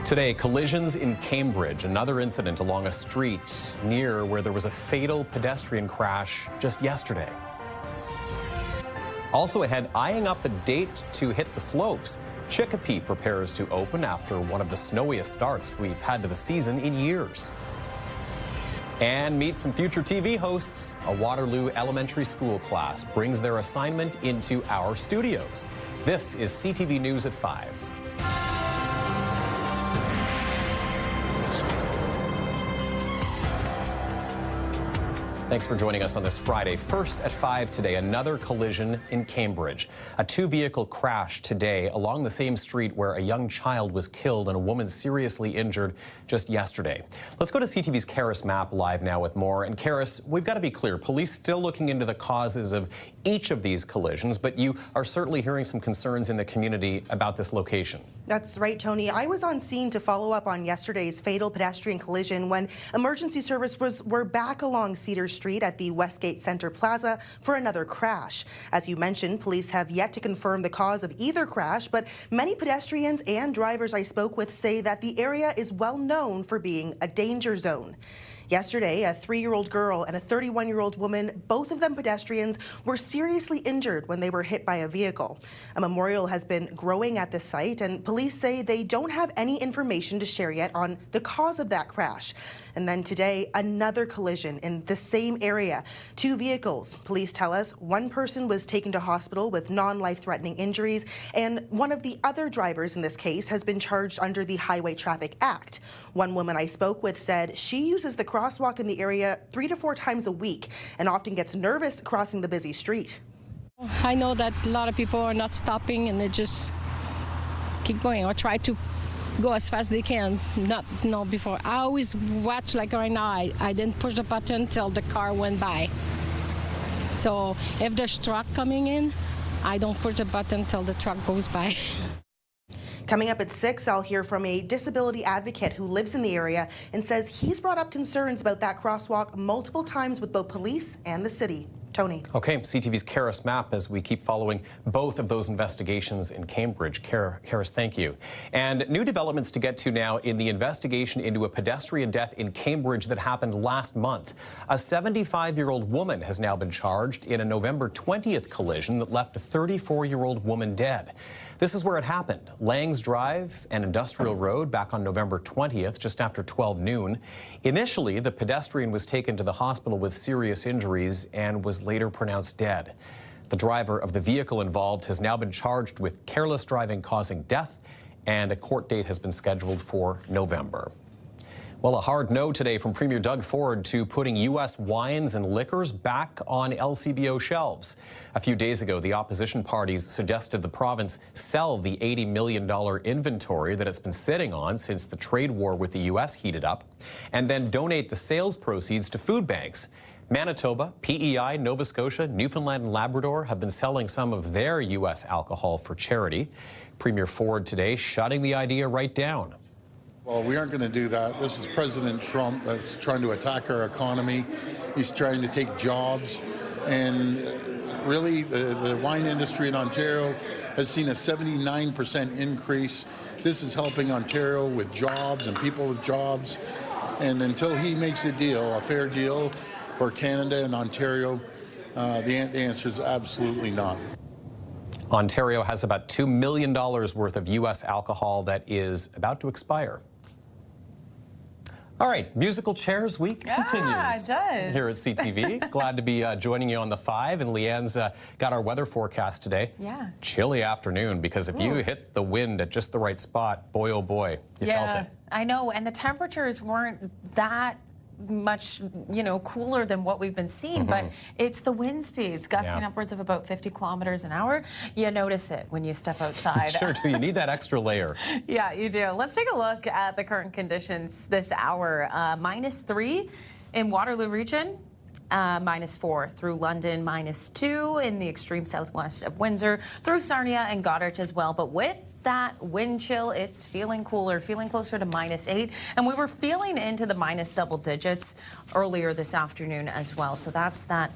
Today, collisions in Cambridge, another incident along a street near where there was a fatal pedestrian crash just yesterday. Also ahead, eyeing up a date to hit the slopes. Chicopee prepares to open after one of the snowiest starts we've had to the season in years. And meet some future TV hosts. A Waterloo elementary school class brings their assignment into our studios. This is CTV News at 5. Thanks for joining us on this Friday. First at 5 today, another collision in Cambridge. A two-vehicle crash today along the same street where a young child was killed and a woman seriously injured just yesterday. Let's go to CTV's Karis Mapp live now with more. And Karis, we've got to be clear, police still looking into the causes of each of these collisions, but you are certainly hearing some concerns in the community about this location. That's right, Tony. I was on scene to follow up on yesterday's fatal pedestrian collision when emergency services were back along Cedar Street at the Westgate Centre Plaza for another crash. As you mentioned, police have yet to confirm the cause of either crash, but many pedestrians and drivers I spoke with say that the area is well known for being a danger zone. Yesterday, a 3-year-old girl and a 31-year-old woman, both of them pedestrians, were seriously injured when they were hit by a vehicle. A memorial has been growing at the site, and police say they don't have any information to share yet on the cause of that crash. And then today, another collision in the same area. 2 vehicles. Police tell us one person was taken to hospital with non-life-threatening injuries, and one of the other drivers in this case has been charged under the Highway Traffic Act. One woman I spoke with said she uses the crosswalk in the area 3 to 4 times a week and often gets nervous crossing the busy street. I know that a lot of people are not stopping and they just keep going or try to go as fast as they can. Not before. I always watch, like right now, I didn't push the button till the car went by. So if there's a truck coming in, I don't push the button till the truck goes by. Coming up at 6, I'll hear from a disability advocate who lives in the area and says he's brought up concerns about that crosswalk multiple times with both police and the city. Tony. Okay, CTV's Karis Mapp as we keep following both of those investigations in Cambridge. Karis, thank you. And new developments to get to now in the investigation into a pedestrian death in Cambridge that happened last month. A 75-year-old woman has now been charged in a November 20th collision that left a 34-year-old woman dead. This is where it happened. Langs Drive and Industrial Road back on November 20th, just after 12 noon. Initially, the pedestrian was taken to the hospital with serious injuries and was later pronounced dead. The driver of the vehicle involved has now been charged with careless driving causing death, and a court date has been scheduled for November. Well, a hard no today from Premier Doug Ford to putting U.S. wines and liquors back on LCBO shelves. A few days ago, the opposition parties suggested the province sell the $80 million inventory that it's been sitting on since the trade war with the U.S. heated up, and then donate the sales proceeds to food banks. Manitoba, PEI, Nova Scotia, Newfoundland and Labrador have been selling some of their U.S. alcohol for charity. Premier Ford today shutting the idea right down. Well, we aren't going to do that. This is President Trump that's trying to attack our economy. He's trying to take jobs. And really, the wine industry in Ontario has seen a 79% increase. This is helping Ontario with jobs and people with jobs. And until he makes a deal, a fair deal for Canada and Ontario, the answer is absolutely not. Ontario has about $2 million worth of U.S. alcohol that is about to expire. All right, musical chairs week continues it does. Here at CTV. Glad to be joining you on the 5, and Leanne's got our weather forecast today. Yeah. Chilly afternoon, because if you hit the wind at just the right spot, boy oh boy, you felt it. I know, and the temperatures weren't that much, cooler than what we've been seeing, but it's the wind speeds gusting upwards of about 50 kilometers an hour. You notice it when you step outside. Sure do. You need that extra layer. Yeah, you do. Let's take a look at the current conditions this hour. -3 in Waterloo region. -4 through London, -2 in the extreme southwest of Windsor, through Sarnia and Goderich as well, but with that wind chill. It's feeling cooler, feeling closer to -8. And we were feeling into the minus double digits earlier this afternoon as well. So that's that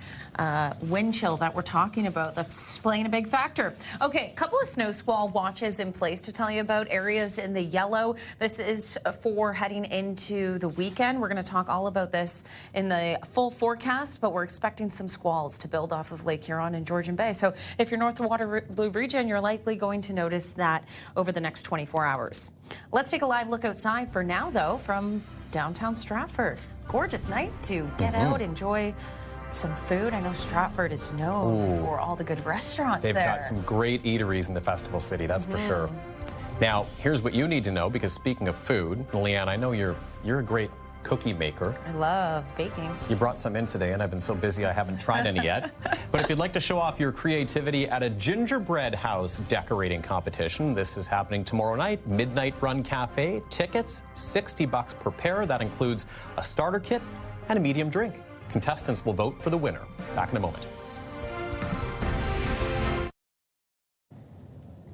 wind chill that we're talking about. That's playing a big factor. Okay, a couple of snow squall watches in place to tell you about. Areas in the yellow. This is for heading into the weekend. We're going to talk all about this in the full forecast, but we're expecting some squalls to build off of Lake Huron and Georgian Bay. So if you're north of Waterloo region, you're likely going to notice that over the next 24 hours. Let's take a live look outside for now, though, from downtown Stratford. Gorgeous night to get out, enjoy some food. I know Stratford is known for all the good restaurants They've there. got some great eateries in the festival city, that's for sure. Now, here's what you need to know, because speaking of food, Leanne, I know you're a great cookie maker. I love baking. You brought some in today, and I've been so busy I haven't tried any yet. But if you'd like to show off your creativity at a gingerbread house decorating competition, this is happening tomorrow night, Midnight Run Cafe. Tickets, $60 per pair. That includes a starter kit and a medium drink. Contestants will vote for the winner. Back in a moment.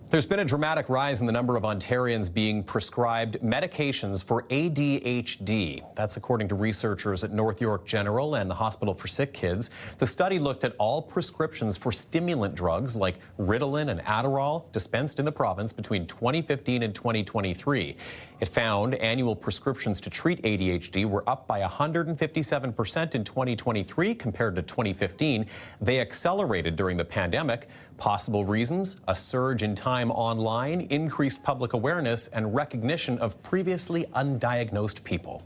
There's been a dramatic rise in the number of Ontarians being prescribed medications for ADHD. That's according to researchers at North York General and the Hospital for Sick Kids. The study looked at all prescriptions for stimulant drugs like Ritalin and Adderall dispensed in the province between 2015 and 2023. It found annual prescriptions to treat ADHD were up by 157% in 2023 compared to 2015. They accelerated during the pandemic. Possible reasons: a surge in time online, increased public awareness, and recognition of previously undiagnosed people.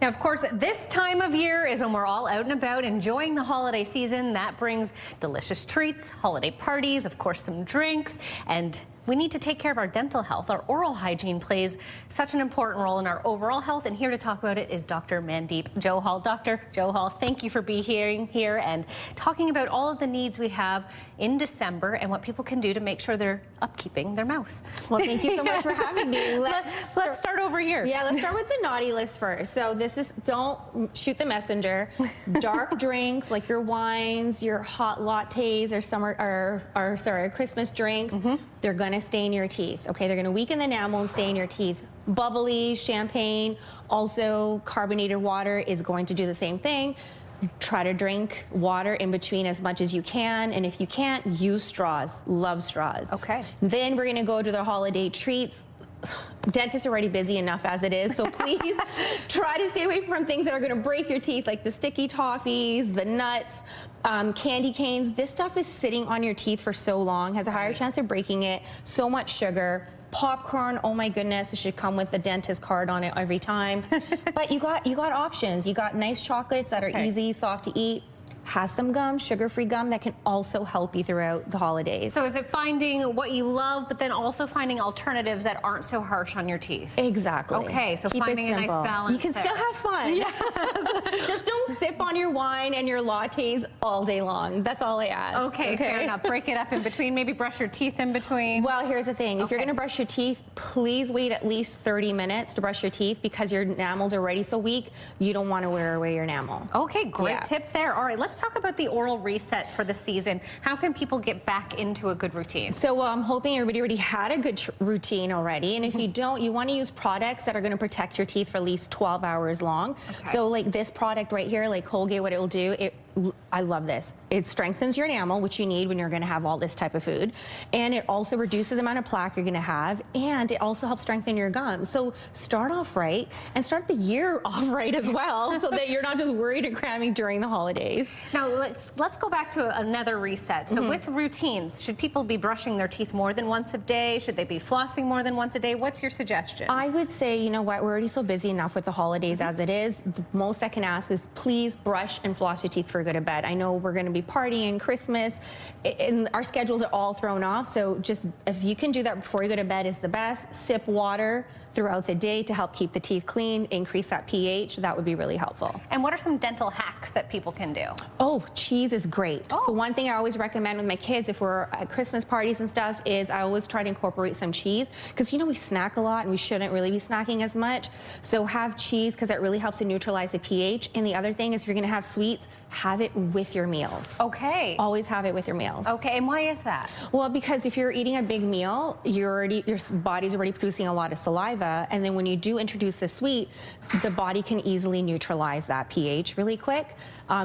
Now, of course, this time of year is when we're all out and about enjoying the holiday season. That brings delicious treats, holiday parties, of course, some drinks, and we need to take care of our dental health. Our oral hygiene plays such an important role in our overall health, and here to talk about it is Dr. Mandeep Johal. Dr. Johal, thank you for being here and talking about all of the needs we have in December and what people can do to make sure they're upkeeping their mouth. Well, thank you so much for having me. Let's start over here. Yeah, let's start with the naughty list first. So this is, don't shoot the messenger. Dark drinks like your wines, your hot lattes, or summer, or Christmas drinks. They're gonna stain your teeth, okay? They're gonna weaken the enamel and stain your teeth. Bubbly, champagne, also carbonated water is going to do the same thing. Try to drink water in between as much as you can, and if you can't, use straws. Love straws. Okay. Then we're gonna go to the holiday treats. Dentists are already busy enough as it is, so please try to stay away from things that are going to break your teeth, like the sticky toffees, the nuts, candy canes. This stuff is sitting on your teeth for so long, has a higher chance of breaking it. So much sugar. Popcorn, oh my goodness, it should come with a dentist card on it every time. But you got options. You got nice chocolates that are easy, soft to eat. Have some gum, sugar-free gum that can also help you throughout the holidays. So is it finding what you love, but then also finding alternatives that aren't so harsh on your teeth? Exactly. Okay, so keep finding it a nice simple. balance. You can there. still have fun. Yes. Just don't sip on your wine and your lattes all day long. That's all I ask. Okay, fair enough. Break it up in between. Maybe brush your teeth in between. Well, here's the thing. If you're going to brush your teeth, please wait at least 30 minutes to brush your teeth, because your enamel's already so weak, you don't want to wear away your enamel. Okay, great tip there. All right, let's talk about the oral reset for the season. How can people get back into a good routine? So I'm hoping everybody already had a good routine already, and if you don't, you want to use products that are going to protect your teeth for at least 12 hours long. So like this product right here, like Colgate, what it will do, I love this. It strengthens your enamel, which you need when you're going to have all this type of food, and it also reduces the amount of plaque you're going to have, and it also helps strengthen your gums. So start off right and start the year off right as well, so that you're not just worried and cramming during the holidays. Now let's go back to another reset. So with routines, should people be brushing their teeth more than once a day? Should they be flossing more than once a day? What's your suggestion? I would say, you know what, we're already so busy enough with the holidays as it is. The most I can ask is please brush and floss your teeth before you go to bed. I know we're going to be partying Christmas, and our schedules are all thrown off, so just if you can do that before you go to bed is the best. Sip water throughout the day to help keep the teeth clean, increase that pH. That would be really helpful. And what are some dental hacks that people can do? Oh, cheese is great. So one thing I always recommend with my kids if we're at Christmas parties and stuff is I always try to incorporate some cheese, because we snack a lot and we shouldn't really be snacking as much. So have cheese, because that really helps to neutralize the pH. And the other thing is, if you're going to have sweets, have it with your meals. Okay. Always have it with your meals. Okay, and why is that? Well, because if you're eating a big meal, your body's already producing a lot of saliva, and then when you do introduce the sweet, the body can easily neutralize that pH really quick.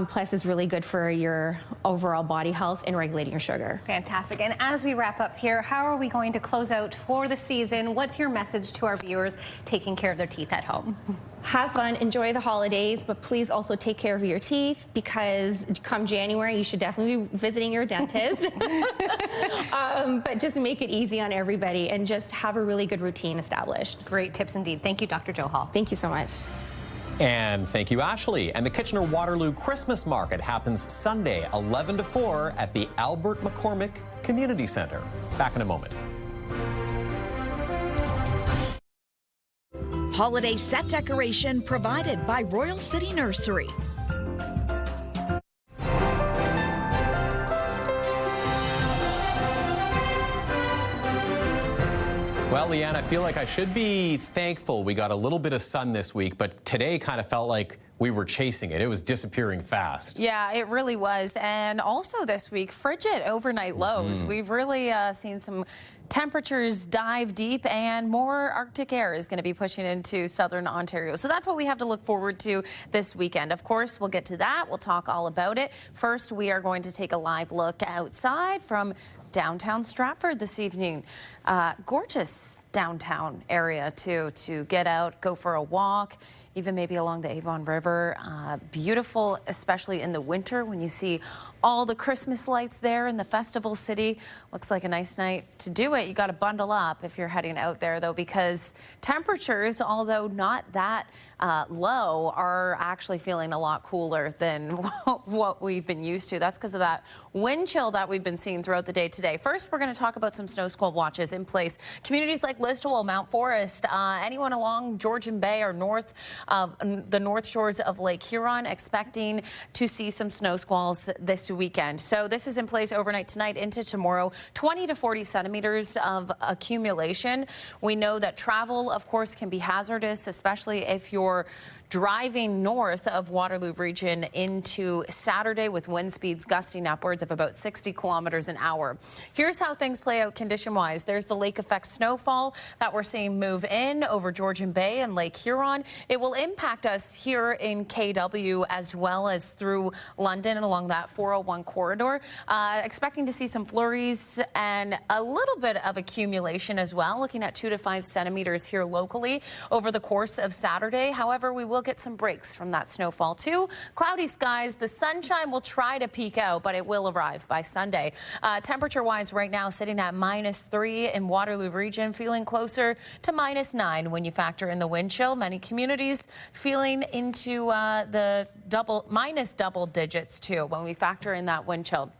Plus, it's really good for your overall body health and regulating your sugar. Fantastic. And as we wrap up here, how are we going to close out for the season? What's your message to our viewers taking care of their teeth at home? Have fun, enjoy the holidays, but please also take care of your teeth, because come January, you should definitely be visiting your dentist. But just make it easy on everybody and just have a really good routine established. Great tips indeed. Thank you, Dr. Jo Hall. Thank you so much. And thank you, Ashley. And the Kitchener-Waterloo Christmas Market happens Sunday, 11 to 4 at the Albert McCormick Community Centre. Back in a moment. Holiday set decoration provided by Royal City Nursery. Well, Leanne, I feel like I should be thankful we got a little bit of sun this week, but today kind of felt like we were chasing it. It was disappearing fast. Yeah, it really was. And also this week, frigid overnight lows. We've really seen some temperatures dive deep, and more Arctic air is going to be pushing into southern Ontario. So that's what we have to look forward to this weekend. Of course, we'll get to that. We'll talk all about it. First, we are going to take a live look outside from downtown Stratford this evening. Gorgeous downtown area to get out, go for a walk, even maybe along the Avon River. Beautiful, especially in the winter when you see all the Christmas lights there in the festival city. Looks like a nice night to do it. You got to bundle up if you're heading out there, though, because temperatures, although not that low, are actually feeling a lot cooler than what we've been used to. That's because of that wind chill that we've been seeing throughout the day today. First, we're going to talk about some snow squall watches in place. Communities like Listowel, Mount Forest, anyone along Georgian Bay or the north shores of Lake Huron, expecting to see some snow squalls this weekend. So this is in place overnight tonight into tomorrow. 20 to 40 centimeters of accumulation. We know that travel, of course, can be hazardous, especially if you're driving north of Waterloo region into Saturday, with wind speeds gusting upwards of about 60 kilometers an hour. Here's how things play out condition-wise. There's the lake effect snowfall that we're seeing move in over Georgian Bay and Lake Huron. It will impact us here in KW as well as through London and along that 401 corridor. Expecting to see some flurries and a little bit of accumulation as well, looking at 2 to 5 centimeters here locally over the course of Saturday. However, we will get some breaks from that snowfall too. Cloudy skies, the sunshine will try to peek out, but it will arrive by Sunday. Temperature-wise right now sitting at -3 in Waterloo region, feeling closer to -9 when you factor in the wind chill. Many communities feeling into the minus double digits too when we factor in that wind chill.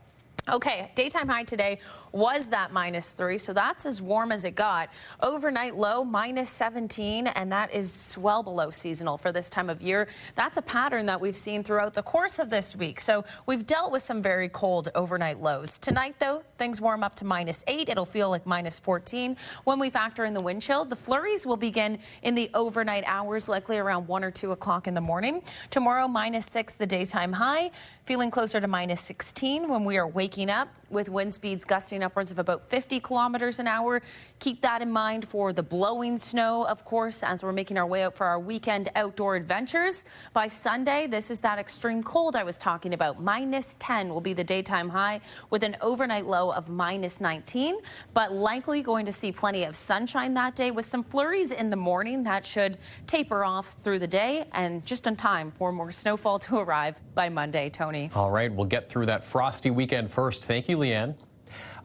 Okay, daytime high today was that -3, so that's as warm as it got. Overnight low, -17, and that is well below seasonal for this time of year. That's a pattern that we've seen throughout the course of this week. So we've dealt with some very cold overnight lows. Tonight, though, things warm up to -8. It'll feel like -14 when we factor in the wind chill. The flurries will begin in the overnight hours, likely around 1 or 2 o'clock in the morning. Tomorrow, -6, the daytime high, feeling closer to -16 when we are waking up with wind speeds gusting upwards of about 50 kilometers an hour. Keep that in mind for the blowing snow, of course, as we're making our way out for our weekend outdoor adventures. By Sunday, this is that extreme cold I was talking about. -10 will be the daytime high with an overnight low of -19, but likely going to see plenty of sunshine that day with some flurries in the morning that should taper off through the day and just in time for more snowfall to arrive by Monday. Tony. All right, we'll get through that frosty weekend first. Thank you, Leanne.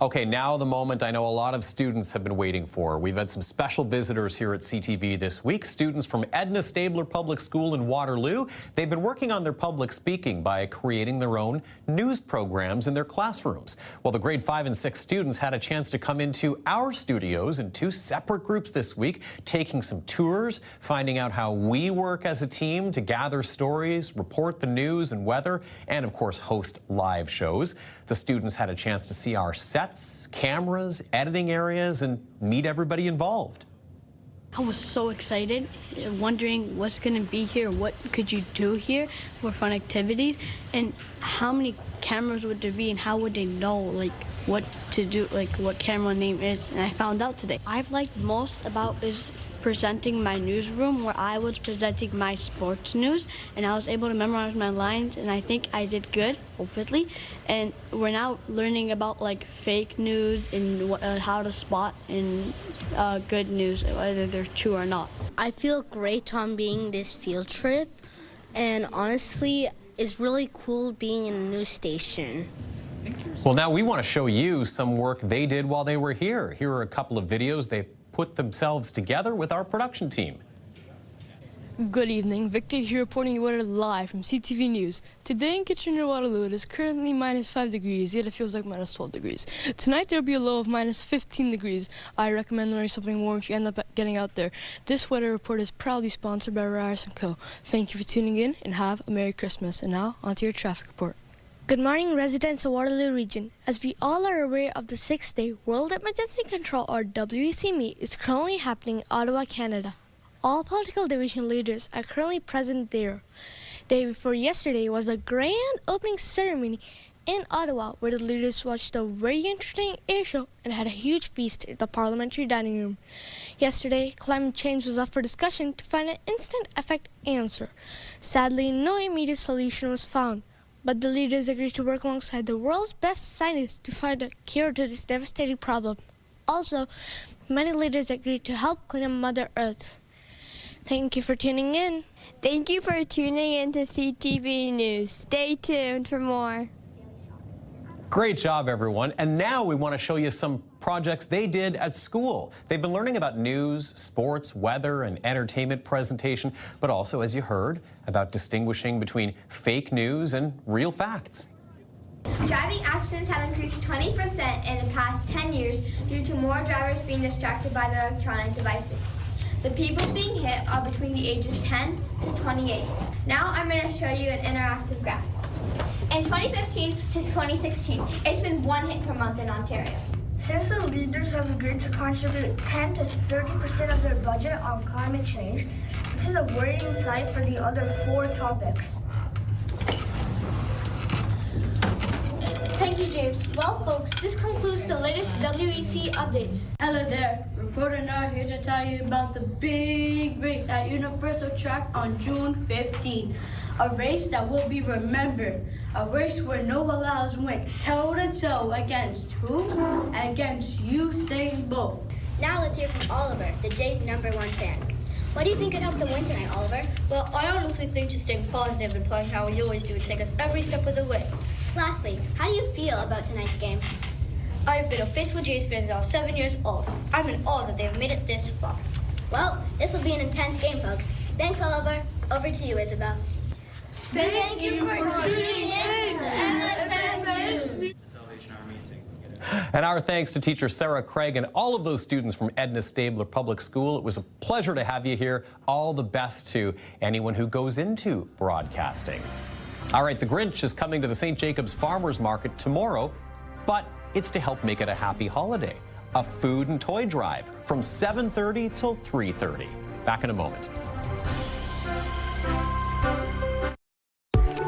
Okay, now the moment I know a lot of students have been waiting for. We've had some special visitors here at CTV this week. Students from Edna Stabler Public School in Waterloo. They've been working on their public speaking by creating their own news programs in their classrooms. Well, the grade 5 and 6 students had a chance to come into our studios in 2 separate groups this week, taking some tours, finding out how we work as a team to gather stories, report the news and weather, and of course host live shows. The students had a chance to see our sets, cameras, editing areas, and meet everybody involved. I was so excited, wondering what's going to be here, what could you do here for fun activities, and how many cameras would there be, and how would they know like what to do, like what camera name is. And I found out today. I've liked most about is presenting my newsroom, where I was presenting my sports news, and I was able to memorize my lines, and I think I did good, hopefully. And we're now learning about like fake news and how to spot in good news, whether they're true or not. I feel great on being this field trip, and honestly, it's really cool being in a news station. Well, now we want to show you some work they did while they were here. Here are a couple of videos they put themselves together with our production team. Good evening, Victor here reporting you weather live from CTV News. Today in Kitchener, Waterloo, it is currently -5 degrees, yet it feels like -12 degrees. Tonight there will be a low of -15 degrees. I recommend wearing something warm if you end up getting out there. This weather report is proudly sponsored by Ryerson Co. Thank you for tuning in and have a Merry Christmas. And now, onto your traffic report. Good morning, residents of Waterloo Region. As we all are aware of the 6th-day World Emergency Control, or WEC meet, is currently happening in Ottawa, Canada. All political division leaders are currently present there. Day before yesterday was the grand opening ceremony in Ottawa, where the leaders watched a very entertaining air show and had a huge feast in the parliamentary dining room. Yesterday, climate change was up for discussion to find an instant effect answer. Sadly, no immediate solution was found, but the leaders agreed to work alongside the world's best scientists to find a cure to this devastating problem. Also, many leaders agreed to help clean up Mother Earth. Thank you for tuning in. Thank you for tuning in to CTV News. Stay tuned for more. Great job, everyone. And now we want to show you some projects they did at school. They've been learning about news, sports, weather, and entertainment presentation, but also, as you heard, about distinguishing between fake news and real facts. Driving accidents have increased 20% in the past 10 years due to more drivers being distracted by their electronic devices. The people being hit are between the ages 10 to 28. Now I'm going to show you an interactive graph. In 2015 to 2016, it's been 1 hit per month in Ontario. Since the leaders have agreed to contribute 10 to 30% of their budget on climate change, this is a worrying sight for the other 4 topics. Thank you, James. Well, folks, this concludes the latest WEC updates. Hello there, reporter now here to tell you about the big race at Universal Track on June 15th. A race that will be remembered. A race where Noah Lyles went toe-to-toe against who? Against Usain Bolt. Now let's hear from Oliver, the Jays' #1 fan. What do you think could help them win tonight, Oliver? Well, I honestly think just staying positive and playing how we always do would take us every step of the way. Lastly, how do you feel about tonight's game? I have been a faithful Jays fan since I was 7 years old. I'm in awe that they have made it this far. Well, this will be an intense game, folks. Thanks, Oliver. Over to you, Isabel. Thank you for tuning in to NFM News. And our thanks to teacher Sarah Craig and all of those students from Edna Stabler Public School. It was a pleasure to have you here. All the best to anyone who goes into broadcasting. All right, the Grinch is coming to the St. Jacobs Farmers Market tomorrow, but it's to help make it a happy holiday. A food and toy drive from 7:30 till 3:30. Back in a moment.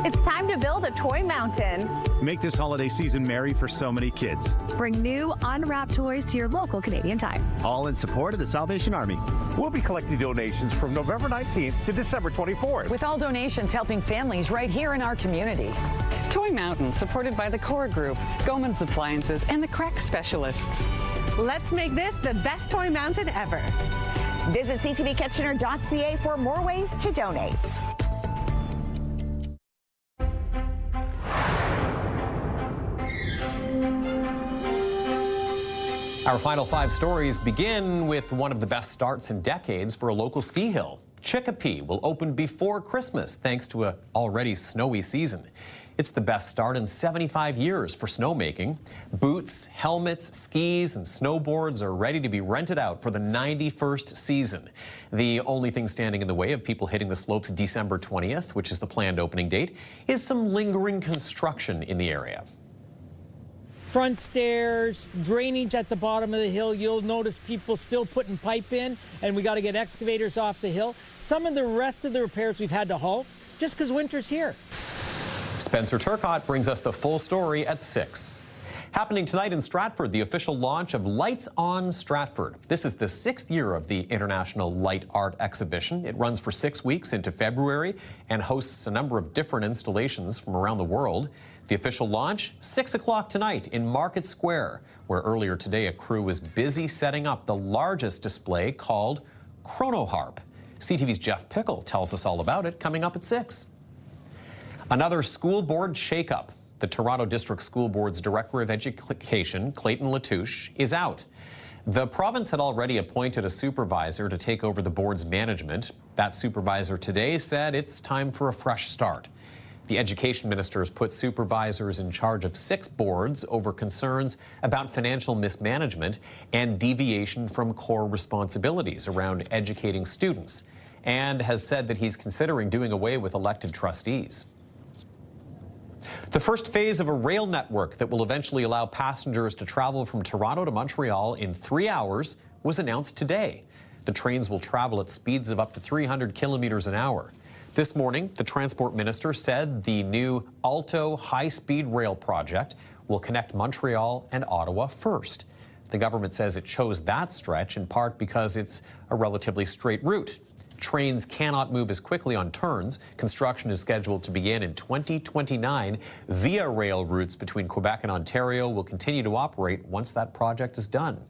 It's time to build a toy mountain. Make this holiday season merry for so many kids. Bring new unwrapped toys to your local Canadian Tire. All in support of the Salvation Army. We'll be collecting donations from November 19th to December 24th. With all donations helping families right here in our community. Toy Mountain, supported by the Core Group, Goman's Appliances, and the Crack Specialists. Let's make this the best toy mountain ever. Visit ctvkitchener.ca for more ways to donate. Our final 5 stories begin with one of the best starts in decades for a local ski hill. Chicopee will open before Christmas thanks to an already snowy season. It's the best start in 75 years for snowmaking. Boots, helmets, skis, and snowboards are ready to be rented out for the 91st season. The only thing standing in the way of people hitting the slopes December 20th, which is the planned opening date, is some lingering construction in the area. Front stairs, drainage at the bottom of the hill. You'll notice people still putting pipe in, and we got to get excavators off the hill. Some of the rest of the repairs we've had to halt just because winter's here. Spencer Turcott brings us the full story at 6. Happening tonight in Stratford, the official launch of Lights on Stratford. This is the 6th year of the International Light Art Exhibition. It runs for 6 weeks into February and hosts a number of different installations from around the world. The official launch, 6 o'clock tonight in Market Square, where earlier today a crew was busy setting up the largest display called Chronoharp. CTV's Jeff Pickle tells us all about it coming up at 6. Another school board shakeup. The Toronto District School Board's Director of Education, Clayton Latouche, is out. The province had already appointed a supervisor to take over the board's management. That supervisor today said it's time for a fresh start. The education minister has put supervisors in charge of 6 boards over concerns about financial mismanagement and deviation from core responsibilities around educating students, and has said that he's considering doing away with elected trustees. The first phase of a rail network that will eventually allow passengers to travel from Toronto to Montreal in 3 hours was announced today. The trains will travel at speeds of up to 300 kilometers an hour. This morning, the transport minister said the new Alto high-speed rail project will connect Montreal and Ottawa first. The government says it chose that stretch in part because it's a relatively straight route. Trains cannot move as quickly on turns. Construction is scheduled to begin in 2029. Via rail routes between Quebec and Ontario will continue to operate once that project is done.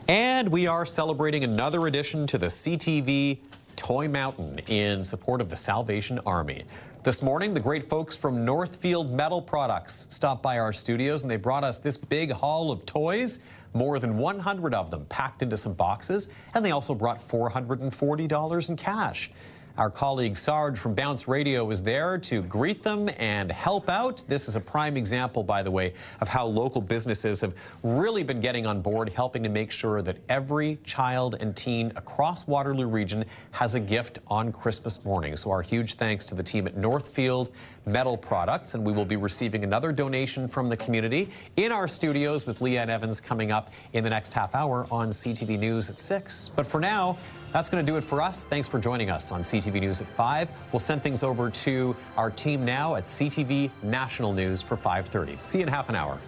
And we are celebrating another addition to the CTV Toy Mountain in support of the Salvation Army. This morning, the great folks from Northfield Metal Products stopped by our studios and they brought us this big haul of toys. More than 100 of them packed into some boxes, and they also brought $440 in cash. Our colleague Sarge from Bounce Radio was there to greet them and help out. This is a prime example, by the way, of how local businesses have really been getting on board, helping to make sure that every child and teen across Waterloo Region has a gift on Christmas morning. So our huge thanks to the team at Northfield Metal Products, and we will be receiving another donation from the community in our studios with Leanne Evans coming up in the next half hour on CTV News at 6. But for now, that's going to do it for us. Thanks for joining us on CTV News at 5. We'll send things over to our team now at CTV National News for 5:30. See you in half an hour.